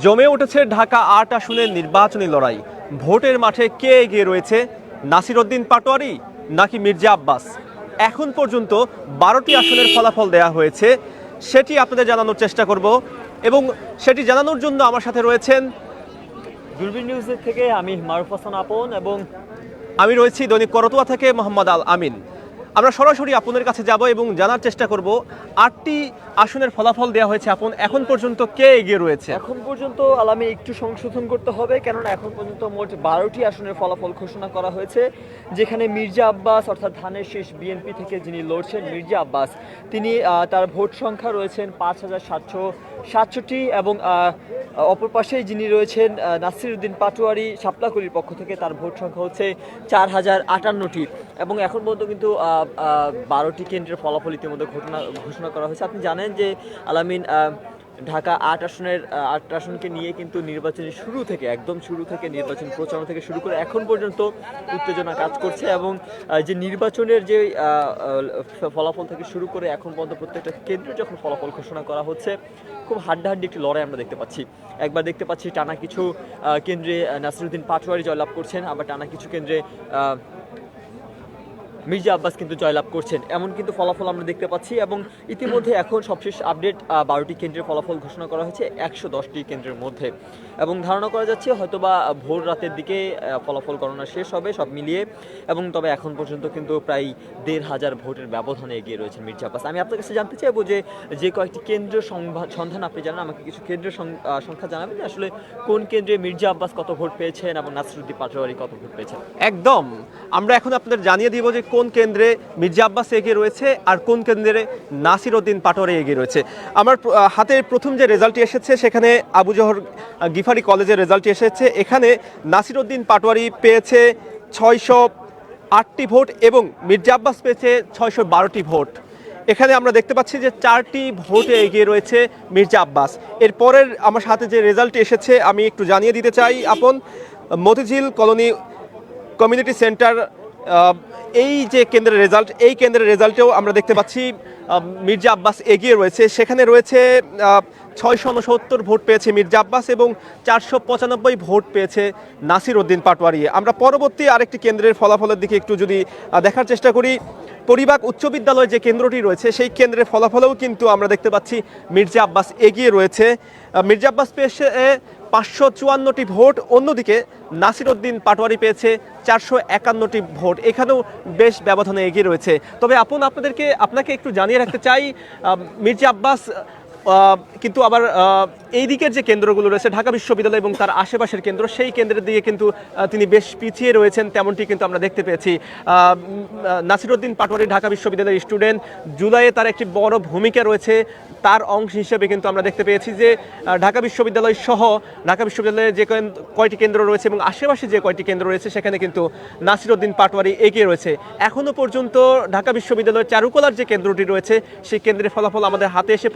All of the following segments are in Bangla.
জমে উঠেছে ঢাকা ৮ আসনের নির্বাচনী লড়াই। ভোটের মাঠে কে এগিয়ে রয়েছে, নাসিরউদ্দিন পাটোয়ারি নাকি মির্জা আব্বাস? এখন পর্যন্ত ১২টি আসনের ফলাফল দেয়া হয়েছে, সেটি আপনাদের জানানোর চেষ্টা করব এবং সেটি জানানোর জন্য আমার সাথে রয়েছেন দূরবীন নিউজের থেকে আমি মারুফ হাসান আপন এবং আমি রয়েছি দৈনিক করতোয়া থেকে মোহাম্মদ আল আমিন। আমরা সরাসরি আপনাদের কাছে যাব এবং জানার চেষ্টা করব ৮টি আসনের ফলাফল দেওয়া হয়েছে, এখন পর্যন্ত কে এগিয়ে রয়েছে। এখন পর্যন্ত আলামে একটু সংশোধন করতে হবে, কেননা এখন পর্যন্ত মোট ১২টি আসনের ফলাফল ঘোষণা করা হয়েছে, যেখানে মির্জা আব্বাস অর্থাৎ ধানের শীষ বিএনপি থেকে যিনি লড়ছেন মির্জা আব্বাস, তিনি তার ভোট সংখ্যা রয়েছেন ৫,৭৬৭ এবং অপর পাশে যিনি রয়েছেন নাসিরউদ্দিন পাটোয়ারি শাপলাকলির পক্ষ থেকে, তার ভোট সংখ্যা হচ্ছে ৪,০৫৮টি এবং এখন পর্যন্ত কিন্তু ১২টি কেন্দ্রের ফলাফল ইতিমধ্যে ঘোষণা করা হয়েছে। আপনি জানেন যে আলামিন, ঢাকা ৮ আসনকে নিয়ে কিন্তু নির্বাচনের একদম শুরু থেকে নির্বাচন প্রচারণা থেকে শুরু করে এখন পর্যন্ত উত্তেজনা কাজ করছে এবং যে নির্বাচনের যে ফলাফল থেকে শুরু করে এখন পর্যন্ত প্রত্যেকটা কেন্দ্রে যখন ফলাফল ঘোষণা করা হচ্ছে, খুব হাড্ডাহাড্ডি একটি লড়াই আমরা দেখতে পাচ্ছি। একবার দেখতে পাচ্ছি টানা কিছু কেন্দ্রে নাসিরউদ্দিন পাটোয়ারি জয়লাভ করছেন, আবার টানা কিছু কেন্দ্রে মির্জা আব্বাস কিন্তু জয়লাভ করছেন, এমন কিন্তু ফলাফল আমরা দেখতে পাচ্ছি। এবং ইতিমধ্যে এখন সবশেষ আপডেট ১২টি কেন্দ্রের ফলাফল ঘোষণা করা হয়েছে ১১০টি কেন্দ্রের মধ্যে, এবং ধারণা করা যাচ্ছে হয়তোবা ভোর রাতের দিকে ফলাফল গণনা শেষ হবে সব মিলিয়ে। এবং তবে এখন পর্যন্ত কিন্তু প্রায় ১৫০০ ভোটের ব্যবধানে এগিয়ে রয়েছেন মির্জা আব্বাস। আমি আপনার কাছে জানতে চাইবো যে কয়েকটি কেন্দ্রের সন্ধান আপনি জানেন, আমাকে কিছু কেন্দ্রের সংখ্যা জানাবেন, আসলে কোন কেন্দ্রে মির্জা আব্বাস কত ভোট পেয়েছেন এবং নাসিরউদ্দিন পাটোয়ারি কত ভোট পেয়েছেন। একদম, আমরা এখন আপনাদের জানিয়ে দিব যে কোন কেন্দ্রে মির্জা আব্বাস এগিয়ে রয়েছে আর কোন কেন্দ্রে নাসিরউদ্দিন পাটোয়ারি এগিয়ে রয়েছে। আমার হাতে প্রথম যে রেজাল্টটি এসেছে সেখানে আবু জহর গিফারি কলেজের রেজাল্টটি এসেছে। এখানে নাসিরউদ্দিন পাটোয়ারি পেয়েছে ৬০৮টি ভোট এবং মির্জা আব্বাস পেয়েছে ৬১২টি ভোট। এখানে আমরা দেখতে পাচ্ছি যে 4টি ভোটে এগিয়ে রয়েছে মির্জা আব্বাস। এরপরের আমার সাথে যে রেজাল্টটি এসেছে আমি একটু জানিয়ে দিতে চাই মতিঝিল কলোনি কমিউনিটি সেন্টার, এই যে কেন্দ্রের রেজাল্টেও আমরা দেখতে পাচ্ছি মির্জা আব্বাস এগিয়ে রয়েছে। সেখানে রয়েছে ৬৬৯ ভোট পেয়েছে মির্জা আব্বাস এবং ৪৯৫ ভোট পেয়েছে নাসিরউদ্দিন পাটোয়ারি। আমরা পরবর্তী আরেকটি কেন্দ্রের ফলাফলের দিকে একটু যদি দেখার চেষ্টা করি, পরিবাগ উচ্চ বিদ্যালয় যে কেন্দ্রটি রয়েছে সেই কেন্দ্রের ফলাফলেও কিন্তু আমরা দেখতে পাচ্ছি মির্জা আব্বাস এগিয়ে রয়েছে। মির্জা আব্বাস পেয়েছে ৫৫৪টি ভোট, অন্যদিকে নাসিরউদ্দিন পাটোয়ারি পেয়েছে ৪৫১টি ভোট। এখানেও বেশ ব্যবধানে এগিয়ে রয়েছে। তবে আপনাকে একটু জানিয়ে রাখতে চাই, মির্জা আব্বাস কিন্তু আবার এই দিকের যে কেন্দ্রগুলো রয়েছে ঢাকা বিশ্ববিদ্যালয় এবং তার আশেপাশের কেন্দ্র, সেই কেন্দ্রের দিকে কিন্তু তিনি বেশ পিছিয়ে রয়েছেন, তেমনটি কিন্তু আমরা দেখতে পেয়েছি। নাসিরউদ্দিন পাটোয়ারি ঢাকা বিশ্ববিদ্যালয়ের স্টুডেন্ট, জুলাইয়ে তার একটি বড় ভূমিকা রয়েছে, তার অংশ হিসেবে কিন্তু আমরা দেখতে পেয়েছি যে ঢাকা বিশ্ববিদ্যালয় সহ ঢাকা বিশ্ববিদ্যালয়ে যে কয়টি কেন্দ্র রয়েছে এবং আশেপাশে যে কয়টি কেন্দ্র রয়েছে সেখানে কিন্তু নাসিরউদ্দিন পাটোয়ারি এগিয়ে রয়েছে। এখনও পর্যন্ত ঢাকা বিশ্ববিদ্যালয়ের চারুকলার যে কেন্দ্রটি রয়েছে সেই কেন্দ্রের ফলাফল আমাদের হাতে এসে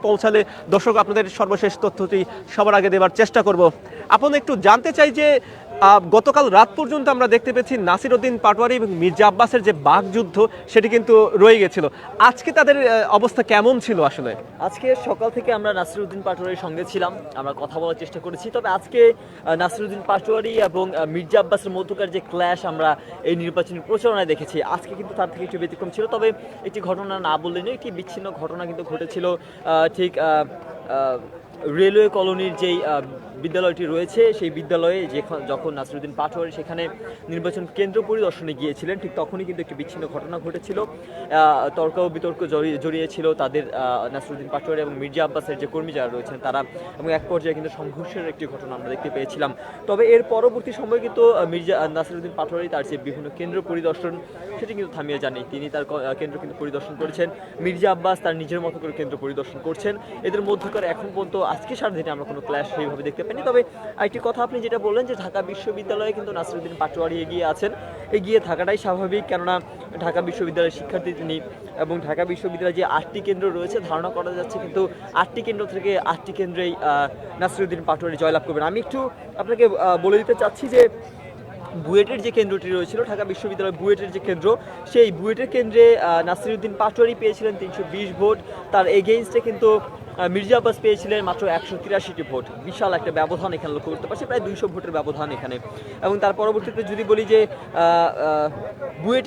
পৌঁছালে দর্শক আপনাদের সর্বশেষ তথ্যটি সবার আগে দেওয়ার চেষ্টা করব। আপনি একটু জানতে চাই যে গতকাল রাত পর্যন্ত আমরা দেখতে পেয়েছি নাসিরউদ্দিন পাটোয়ারি এবং মির্জা আব্বাসের যে বাকযুদ্ধ সেটি কিন্তু রয়ে গেছিল। আজকে তাদের অবস্থা কেমন ছিল? আসলে আজকে সকাল থেকে আমরা নাসিরউদ্দিন পাটোয়ারির সঙ্গে ছিলাম, আমরা কথা বলার চেষ্টা করেছি। তবে আজকে নাসিরউদ্দিন পাটোয়ারি এবং মির্জা আব্বাসের মধ্যকার যে ক্ল্যাশ আমরা এই নির্বাচনী প্রচারণায় দেখেছি, আজকে কিন্তু তার থেকে একটু ব্যতিক্রম ছিল। তবে একটি ঘটনা না বললে নয়, একটি বিচ্ছিন্ন ঘটনা কিন্তু ঘটেছিল ঠিক রেলওয়ে কলোনির যেই বিদ্যালয়টি রয়েছে সেই বিদ্যালয়ে যখন নাসিরউদ্দিন পাটোয়ারি সেখানে নির্বাচন কেন্দ্র পরিদর্শনে গিয়েছিলেন, ঠিক তখনই কিন্তু একটি বিচ্ছিন্ন ঘটনা ঘটেছিল। তর্ক বিতর্ক জড়িয়েছিল তাদের, নাসিরউদ্দিন পাটোয়ারি এবং মির্জা আব্বাসের যে কর্মী যারা রয়েছেন তারা, এবং এক পর্যায়ে কিন্তু সংঘর্ষের একটি ঘটনা আমরা দেখতে পেয়েছিলাম। তবে এর পরবর্তী সময়ে কিন্তু নাসিরউদ্দিন পাটোয়ারি তার যে বিভিন্ন কেন্দ্র পরিদর্শন সেটি কিন্তু থামিয়ে যাননি, তিনি তার কেন্দ্র কিন্তু পরিদর্শন করেছেন। মির্জা আব্বাস তার নিজের মতো করে কেন্দ্র পরিদর্শন করছেন। এদের মধ্যকার এখন পর্যন্ত আজকে সারাদিনে আমরা কোনো ক্ল্যাশ সেইভাবে দেখতে পাইনি। তবে আরেকটি কথা আপনি যেটা বললেন যে ঢাকা বিশ্ববিদ্যালয়ে কিন্তু নাসিরউদ্দিন পাটোয়ারি এগিয়ে আছেন, এগিয়ে থাকাটাই স্বাভাবিক, কেননা ঢাকা বিশ্ববিদ্যালয়ের শিক্ষার্থী তিনি এবং ঢাকা বিশ্ববিদ্যালয়ে যে 8টি কেন্দ্র রয়েছে ধারণা করা যাচ্ছে কিন্তু 8টি কেন্দ্র থেকে 8টি কেন্দ্রেই নাসিরউদ্দিন পাটোয়ারি জয়লাভ করবেন। আমি একটু আপনাকে বলে দিতে চাচ্ছি যে বুয়েটের যে কেন্দ্রটি রয়েছিল, ঢাকা বিশ্ববিদ্যালয় বুয়েটের যে কেন্দ্র, সেই বুয়েটের কেন্দ্রে নাসিরউদ্দিন পাটোয়ারি পেয়েছিলেন 320 ভোট। তার এগেইনস্টে কিন্তু মির্জা আব্বাস পেয়েছিলেন মাত্র 183টি ভোট। বিশাল একটা ব্যবধান এখানে লক্ষ্য করতে পারছি, প্রায় 200 ভোটের ব্যবধান এখানে। এবং তার পরবর্তীতে যদি বলি যে বুয়েট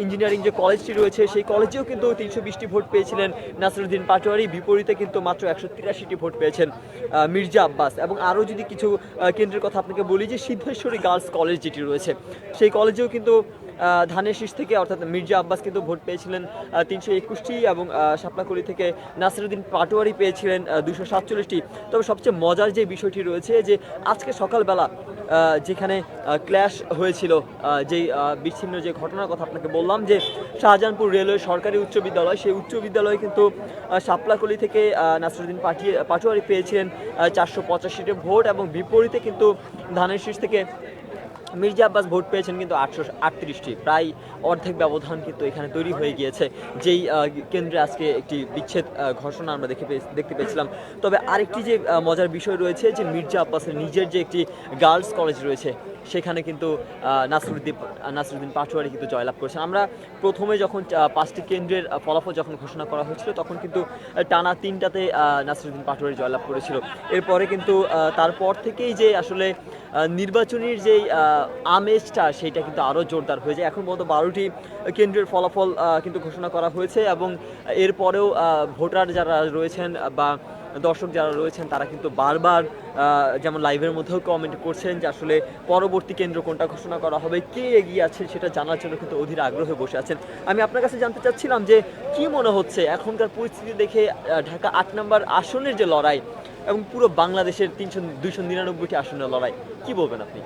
ইঞ্জিনিয়ারিং যে কলেজটি রয়েছে সেই কলেজেও কিন্তু 320টি ভোট পেয়েছিলেন নাসিরউদ্দিন পাটোয়ারি, বিপরীতে কিন্তু মাত্র 183টি ভোট পেয়েছেন মির্জা আব্বাস। এবং আরও যদি কিছু কেন্দ্রের কথা আপনাকে বলি যে সিদ্ধেশ্বরী গার্লস কলেজ যেটি রয়েছে সেই কলেজেও কিন্তু ধানের শীষ থেকে অর্থাৎ মির্জা আব্বাস কিন্তু ভোট পেয়েছিলেন 321টি এবং শাপলাকলি থেকে নাসিরউদ্দিন পাটোয়ারি পেয়েছিলেন 247টি। তবে সবচেয়ে মজার যে বিষয়টি রয়েছে যে আজকে সকালবেলা যেখানে ক্ল্যাশ হয়েছিল, যেই বিচ্ছিন্ন যে ঘটনার কথা আপনাকে বললাম যে শাহজাহানপুর রেলওয়ে সরকারি উচ্চ বিদ্যালয়, সেই উচ্চ বিদ্যালয়ে কিন্তু শাপলাকলি থেকে নাসিরউদ্দিন পাটোয়ারি পেয়েছিলেন 485টি ভোট এবং বিপরীতে কিন্তু ধানের শীষ থেকে মির্জা আব্বাস ভোট পেয়েছেন কিন্তু 838টি। প্রায় অর্ধেক ব্যবধান কিন্তু এখানে তৈরি হয়ে গিয়েছে, যেই কেন্দ্রে আজকে একটি বিচ্ছেদ ঘোষণা আমরা দেখতে পেয়েছিলাম। তবে আরেকটি যে মজার বিষয় রয়েছে যে মির্জা আব্বাসের নিজের যে একটি গার্লস কলেজ রয়েছে সেখানে কিন্তু নাসিরউদ্দিন পাটোয়ারি কিন্তু জয়লাভ করেছেন। আমরা প্রথমে যখন 5টি কেন্দ্রের ফলাফল যখন ঘোষণা করা হয়েছিল তখন কিন্তু টানা 3টাতে নাসিরউদ্দিন পাটোয়ারি জয়লাভ করেছিল। এরপরে কিন্তু তারপর থেকেই যে আসলে নির্বাচনের যেই আমেজটা সেইটা কিন্তু আরও জোরদার হয়ে যায়। এখন পর্যন্ত 12টি কেন্দ্রের ফলাফল কিন্তু ঘোষণা করা হয়েছে এবং এরপরেও ভোটার যারা রয়েছেন বা দর্শক যারা রয়েছেন তারা কিন্তু বারবার যেমন লাইভের মধ্যেও কমেন্ট করছেন যে আসলে পরবর্তী কেন্দ্র কোনটা ঘোষণা করা হবে, কে এগিয়ে আছে সেটা জানার জন্য কিন্তু অধীর আগ্রহে বসে আছেন। আমি আপনার কাছে জানতে চাচ্ছিলাম যে কি মনে হচ্ছে এখনকার পরিস্থিতি দেখে ঢাকা 8 নম্বর আসনের যে লড়াই এবং পুরো বাংলাদেশের 299টি আসনের লড়াই, কি বলবেন আপনি?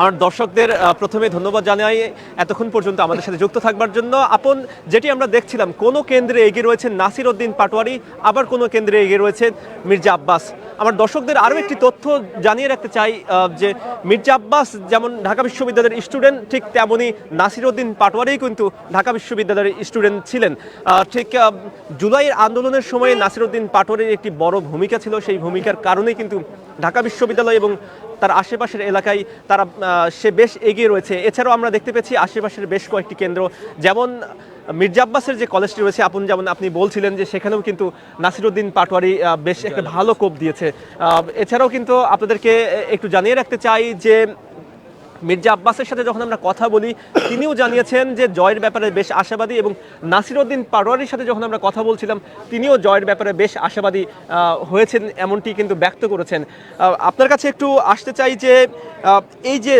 আমার দর্শকদের প্রথমে ধন্যবাদ জানাই এতক্ষণ পর্যন্ত আমাদের সাথে যুক্ত থাকবার জন্য। আপন যেটি আমরা দেখছিলাম, কোনো কেন্দ্রে এগিয়ে রয়েছেন নাসিরউদ্দিন পাটোয়ারি, আবার কোনো কেন্দ্রে এগিয়ে রয়েছেন মির্জা আব্বাস। আমার দর্শকদের আরও একটি তথ্য জানিয়ে রাখতে চাই যে মির্জা আব্বাস যেমন ঢাকা বিশ্ববিদ্যালয়ের স্টুডেন্ট, ঠিক তেমনই নাসিরউদ্দিন পাটোয়ারি কিন্তু ঢাকা বিশ্ববিদ্যালয়ের স্টুডেন্ট ছিলেন। ঠিক জুলাইয়ের আন্দোলনের সময় নাসিরউদ্দিন পাটোয়ারির একটি বড় ভূমিকা ছিল, সেই ভূমিকার কারণেই কিন্তু ঢাকা বিশ্ববিদ্যালয় এবং তার আশেপাশের এলাকায় সে বেশ এগিয়ে রয়েছে। এছাড়াও আমরা দেখতে পেয়েছি আশেপাশের বেশ কয়েকটি কেন্দ্র, যেমন মির্জা আব্বাসের যে কলেজটি রয়েছে যেমন আপনি বলছিলেন যে সেখানেও কিন্তু নাসিরউদ্দিন পাটোয়ারি বেশ একটা ভালো কোপ দিয়েছে। এছাড়াও কিন্তু আপনাদেরকে একটু জানিয়ে রাখতে চাই যে মির্জা আব্বাসের সাথে যখন আমরা কথা বলি তিনিও জানিয়েছেন যে জয়ের ব্যাপারে বেশ আশাবাদী, এবং নাসিরউদ্দিন পাটোয়ারির সাথে যখন আমরা কথা বলছিলাম তিনিও জয়ের ব্যাপারে বেশ আশাবাদী হয়েছেন, এমনটি কিন্তু ব্যক্ত করেছেন। আপনার কাছে একটু আসতে চাই যে এই যে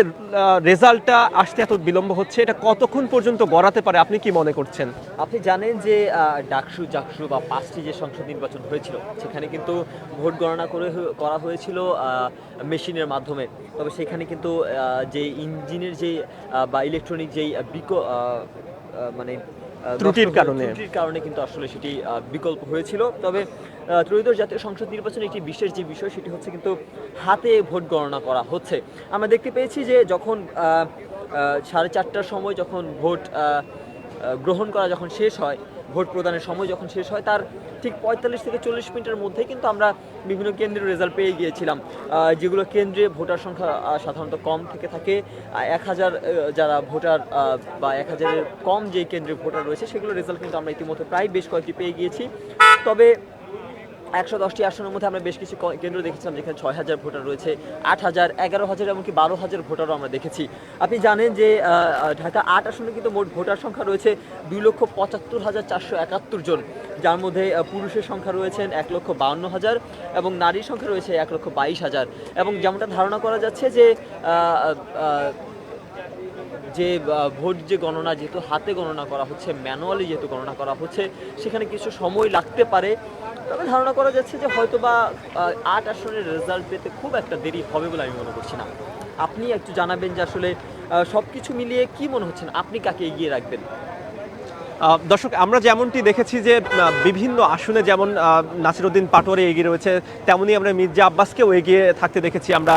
রেজাল্টটা আসতে এত বিলম্ব হচ্ছে, এটা কতক্ষণ পর্যন্ত গড়াতে পারে, আপনি কি মনে করছেন? আপনি জানেন যে ডাকসু জাকসু বা 5টি যে সংসদ নির্বাচন হয়েছিল সেখানে কিন্তু ভোট গণনা করা হয়েছিল মেশিনের মাধ্যমে। তবে সেখানে কিন্তু যে ইঞ্জিনের যে বা ইলেকট্রনিক যেই মানে ত্রুটির কারণে কিন্তু আসলে সেটি বিকল্প হয়েছিল। তবে ত্রয়োদশ জাতীয় সংসদ নির্বাচনে একটি বিশেষ যে বিষয় সেটি হচ্ছে কিন্তু হাতে ভোট গণনা করা হচ্ছে। আমরা দেখতে পেয়েছি যে যখন 4:30টার সময় যখন ভোট গ্রহণ করা যখন শেষ হয়, ভোট প্রদানের সময় যখন শেষ হয় তার ঠিক 45 থেকে 40 মিনিটের মধ্যেই কিন্তু আমরা বিভিন্ন কেন্দ্রের রেজাল্ট পেয়ে গিয়েছিলাম। যেগুলো কেন্দ্রে ভোটার সংখ্যা সাধারণত কম থেকে থাকে, 1000 যারা ভোটার বা 1000-এর কম যে কেন্দ্রে ভোটার রয়েছে সেগুলো রেজাল্ট কিন্তু আমরা ইতিমধ্যে প্রায় বেশ কয়েকটি পেয়ে গিয়েছি। তবে 110টি আসনের মধ্যে আমরা বেশ কিছু কেন্দ্র দেখেছিলাম যেখানে 6000 ভোটার রয়েছে, 8000, 11000 এমনকি 12000 ভোটারও আমরা দেখেছি। আপনি জানেন যে ঢাকা 8 আসনে কিন্তু মোট ভোটার সংখ্যা রয়েছে 2,75,471 জন, যার মধ্যে পুরুষের সংখ্যা রয়েছেন 1,52,000 এবং নারীর সংখ্যা রয়েছে 1,22,000। এবং যেমনটা ধারণা করা যাচ্ছে যে ভোট যে গণনা যেহেতু হাতে গণনা করা হচ্ছে, ম্যানুয়ালি যেহেতু গণনা করা হচ্ছে, সেখানে কিছু সময় লাগতে পারে। তবে ধারণা করা যাচ্ছে যে হয়তোবা 8 আসনের রেজাল্ট পেতে খুব একটা দেরি হবে বলে আমি মনে করছি না। আপনি একটু জানাবেন যে আসলে সব কিছু মিলিয়ে কি মনে হচ্ছে, আপনি কাকে এগিয়ে রাখবেন? দর্শক, আমরা যেমনটি দেখেছি যে বিভিন্ন আসনে যেমন নাসিরউদ্দিন পাটোয়ারি এগিয়ে রয়েছে, তেমনি আমরা মির্জা আব্বাসকেও এগিয়ে থাকতে দেখেছি। আমরা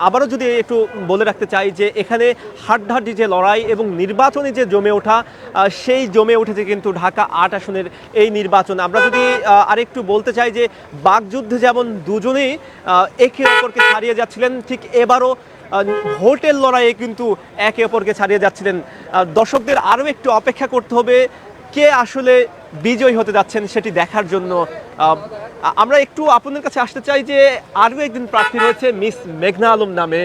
আবারও যদি একটু বলে রাখতে চাই যে এখানে হাড্ডাহাড্ডি যে লড়াই এবং নির্বাচনে যে জমে ওঠা, সেই জমে উঠেছে কিন্তু ঢাকা 8 আসনের এই নির্বাচন। আমরা যদি আরেকটু বলতে চাই যে বাকযুদ্ধে যেমন দুজনেই একে অপরকে ছাড়িয়ে যাচ্ছিলেন, ঠিক এবারও ভোটের লড়াইয়ে কিন্তু একে অপরকে ছাড়িয়ে যাচ্ছিলেন। দর্শকদের আরও একটু অপেক্ষা করতে হবে কে আসলে বিজয়ী হতে যাচ্ছেন সেটি দেখার জন্য আমরা একটু আপনাদের কাছে আসতে চাই যে আরও একজন প্রার্থী রয়েছে মিস মেঘনা আলম নামে।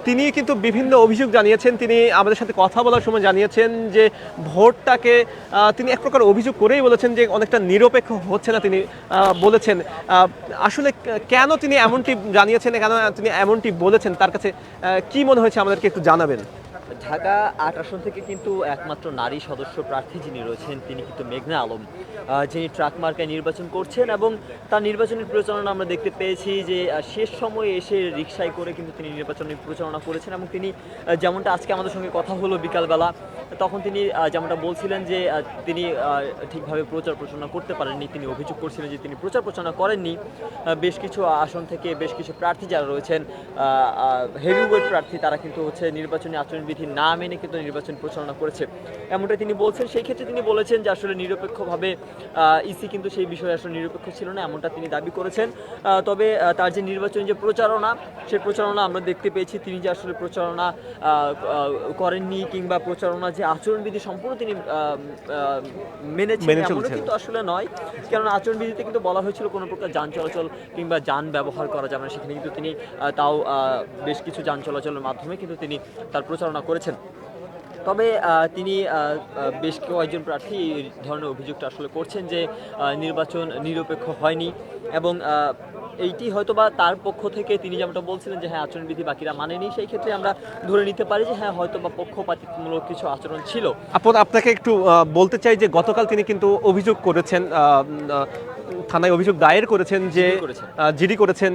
তিনি কিন্তু বিভিন্ন অভিযোগ জানিয়েছেন। তিনি আমাদের সাথে কথা বলার সময় জানিয়েছেন যে ভোটটাকে তিনি এক প্রকার অভিযোগ করেই বলেছেন যে অনেকটা নিরপেক্ষ হচ্ছে না। তিনি বলেছেন আসলে কেন তিনি এমনটি জানিয়েছেন, কেন তিনি এমনটি বলেছেন, তার কাছে কি মনে হয়েছে আমাদেরকে একটু জানাবেন। ঢাকা ৮ আসন থেকে কিন্তু একমাত্র নারী সদস্য প্রার্থী যিনি রয়েছেন তিনি কিন্তু মেঘনা আলম, যিনি ট্রাক মার্কায় নির্বাচন করছেন এবং তার নির্বাচনের প্রচারণা আমরা দেখতে পেয়েছি যে শেষ সময়ে এসে রিকশায় করে কিন্তু তিনি নির্বাচনের প্রচারণা করেছেন এবং তিনি যেমনটা আজকে আমাদের সঙ্গে কথা হলো বিকালবেলা, তখন তিনি যেমনটা বলছিলেন যে তিনি ঠিকভাবে প্রচার প্রচারণা করতে পারেননি। তিনি অভিযোগ করছিলেন যে তিনি প্রচার প্রচারণা করেননি। বেশ কিছু আসন থেকে বেশ কিছু প্রার্থী যারা রয়েছেন হেভিওয়েট প্রার্থী, তারা কিন্তু হচ্ছে নির্বাচনী আচরণবিধি না মেনে কিন্তু নির্বাচন প্রচারণা করেছে, এমনটাই তিনি বলছেন। সেই ক্ষেত্রে তিনি বলেছেন যে আসলে নিরপেক্ষভাবে ইসি কিন্তু সেই বিষয়ে আসলে নিরপেক্ষ ছিল না, এমনটা তিনি দাবি করেছেন। তবে তার যে নির্বাচনী যে প্রচারণা, সেই প্রচারণা আমরা দেখতে পেয়েছি তিনি যে আসলে প্রচারণা করেননি কিংবা প্রচারণা যে আচরণবিধি সম্পূর্ণ তিনি মেনেছেন এমনও কিন্তু আসলে নয়। কারণ আচরণবিধিতে কিন্তু বলা হয়েছিল কোনো প্রকার যান চলাচল কিংবা যান ব্যবহার করা যাবে না, সেখানে কিন্তু তিনি তাও বেশ কিছু যান চলাচলের মাধ্যমে কিন্তু তিনি তার প্রচারণা করেছেন। তবে তিনি বেশ কয়েকজন প্রার্থী এই ধরনের অভিযোগটা আসলে করছেন যে নির্বাচন নিরপেক্ষ হয়নি এবং এইটি হয়তোবা তার পক্ষ থেকে তিনি যেমনটা বলছিলেন যে হ্যাঁ আচরণবিধি বাকিরা মানেনি, সেই ক্ষেত্রে আমরা ধরে নিতে পারি যে হ্যাঁ হয়তোবা পক্ষপাতিত্বমূলক কিছু আচরণ ছিল। আপনাকে একটু বলতে চাই যে গতকাল তিনি কিন্তু অভিযোগ করেছেন, থানায় অভিযোগ দায়ের করেছেন যে জিডি করেছেন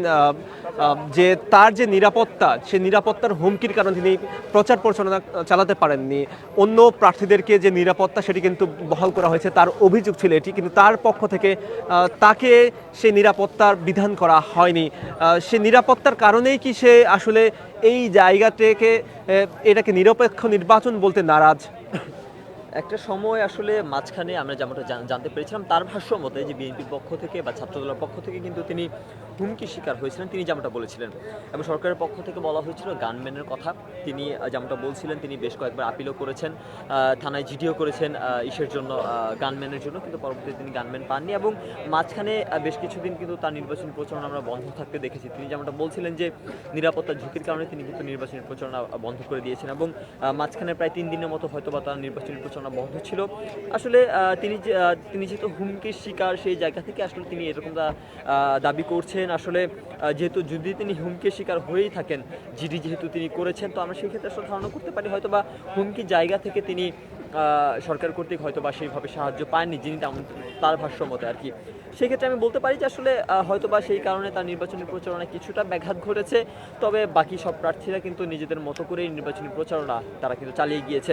যে তার যে নিরাপত্তা, সে নিরাপত্তার হুমকির কারণে তিনি প্রচার প্রচারণা চালাতে পারেননি। অন্য প্রার্থীদেরকে যে নিরাপত্তা সেটি কিন্তু বহাল করা হয়েছে, তার অভিযোগ ছিল এটি, কিন্তু তার পক্ষ থেকে তাকে সে নিরাপত্তার বিধান করা হয়নি। সে নিরাপত্তার কারণেই কি সে আসলে এই জায়গা থেকে এটাকে নিরপেক্ষ নির্বাচন বলতে নারাজ? একটা সময় আসলে মাঝখানে আমরা যেমনটা জানতে পেরেছিলাম তার ভাষ্য মতে যে বিএনপির পক্ষ থেকে বা ছাত্রদলের পক্ষ থেকে কিন্তু তিনি হুমকির শিকার হয়েছিলেন, তিনি যেমনটা বলেছিলেন। এবং সরকারের পক্ষ থেকে বলা হয়েছিল গানম্যানের কথা, তিনি যেমনটা বলছিলেন তিনি বেশ কয়েকবার আপিলও করেছেন, থানায় জিডিও করেছেন ইসের জন্য, গানম্যানের জন্য, কিন্তু পরবর্তীতে তিনি গানম্যান পাননি এবং মাঝখানে বেশ কিছুদিন কিন্তু তার নির্বাচনী প্রচারণা আমরা বন্ধ থাকতে দেখেছি। তিনি যেমনটা বলছিলেন যে নিরাপত্তার ঝুঁকির কারণে তিনি কিন্তু নির্বাচনী প্রচারণা বন্ধ করে দিয়েছেন এবং মাঝখানে প্রায় 3 দিনের মতো হয়তো বা তার নির্বাচনী প্রচারণা বন্ধ ছিল। আসলে তিনি যেহেতু হুমকির শিকার, সেই জায়গা থেকে আসলে তিনি এরকম দাবি করছেন। আসলে যেহেতু যদি তিনি হুমকির শিকার হয়েই থাকেন, জিডি যেহেতু তিনি করেছেন, তো আমরা সেই ক্ষেত্রে আসলে ধারণা করতে পারি হয়তো বা হুমকির জায়গা থেকে তিনি সরকার কর্তৃক হয়তো বা সেইভাবে সাহায্য পাননি, যিনি তার ভাষ্য মতে আর কি। সেক্ষেত্রে আমি বলতে পারি যে আসলে হয়তো বা সেই কারণে তার নির্বাচনী প্রচারণায় কিছুটা ব্যাঘাত ঘটেছে। তবে বাকি সব প্রার্থীরা কিন্তু নিজেদের মতো করেই নির্বাচনী প্রচারণা তারা কিন্তু চালিয়ে গিয়েছে।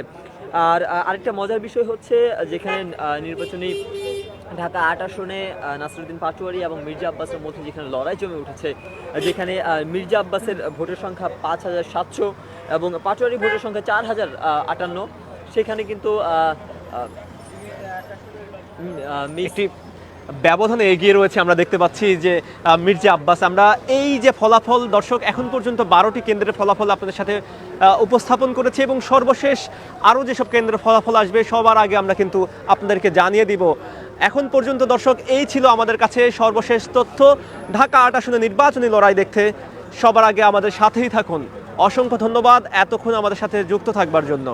আর আরেকটা মজার বিষয় হচ্ছে, যেখানে নির্বাচনী ঢাকা ৮ আসনে নাসিরউদ্দিন পাটোয়ারি এবং মির্জা আব্বাসের মধ্যে যেখানে লড়াই জমে উঠেছে, যেখানে মির্জা আব্বাসের ভোটের সংখ্যা ৫,৭০০ এবং পাটোয়ারির ভোটের সংখ্যা ৪,০৫৮, সেখানে কিন্তু একটি ব্যবধানে এগিয়ে রয়েছে আমরা দেখতে পাচ্ছি যে মির্জা আব্বাস। আমরা এই যে ফলাফল দর্শক এখন পর্যন্ত 12টি কেন্দ্রের ফলাফল আপনাদের সাথে উপস্থাপন করেছি এবং সর্বশেষ আরও যেসব কেন্দ্রের ফলাফল আসবে সবার আগে আমরা কিন্তু আপনাদেরকে জানিয়ে দিব। এখন পর্যন্ত দর্শক এই ছিল আমাদের কাছে সর্বশেষ তথ্য। ঢাকা ৮ আসনে নির্বাচনী লড়াই দেখতে সবার আগে আমাদের সাথেই থাকুন। অসংখ্য ধন্যবাদ এতক্ষণ আমাদের সাথে যুক্ত থাকবার জন্য।